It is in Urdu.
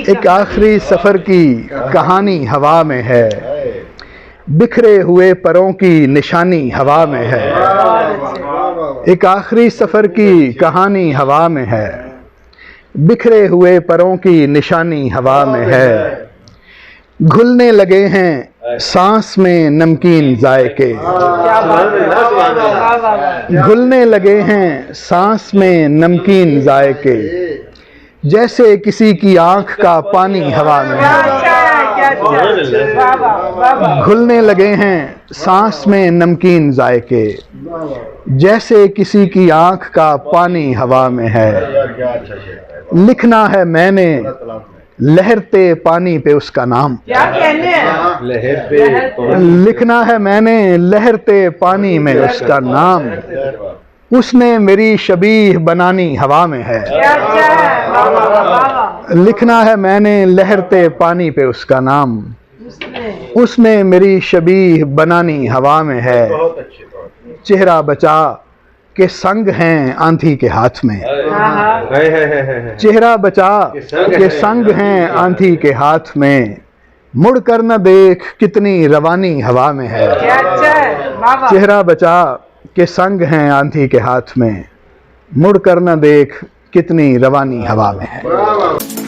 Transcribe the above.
ایک آخری سفر کی کہانی ہوا میں ہے، بکھرے ہوئے پروں کی نشانی ہوا میں ہے۔ ایک آخری سفر کی کہانی ہوا میں ہے، بکھرے ہوئے پروں کی نشانی ہوا میں ہے۔ گھلنے لگے ہیں سانس میں نمکین ذائقے، گھلنے لگے ہیں سانس میں نمکین ذائقے، جیسے کسی کی آنکھ کا پانی ہوا میں ہے۔ گھلنے لگے ہیں سانس میں نمکین ذائقے، جیسے کسی کی آنکھ کا پانی ہوا میں ہے۔ لکھنا ہے میں نے لہرتے پانی پہ اس کا نام، لکھنا ہے میں نے لہرتے پانی میں اس کا نام، اس نے میری شبیہ بنانی ہوا میں ہے۔ لکھنا ہے میں نے لہرتے پانی پہ اس کا نام، اس نے میری شبیہ بنانی ہوا میں ہے۔ چہرہ بچا کہ سنگ ہیں آندھی کے ہاتھ میں، چہرہ بچا کہ سنگ ہیں آندھی کے ہاتھ میں، مڑ کر نہ دیکھ کتنی روانی ہوا میں ہے۔ چہرہ بچا کہ سنگ ہیں آندھی کے ہاتھ میں، مڑ کر نہ دیکھ کتنی روانی ہوا میں ہے۔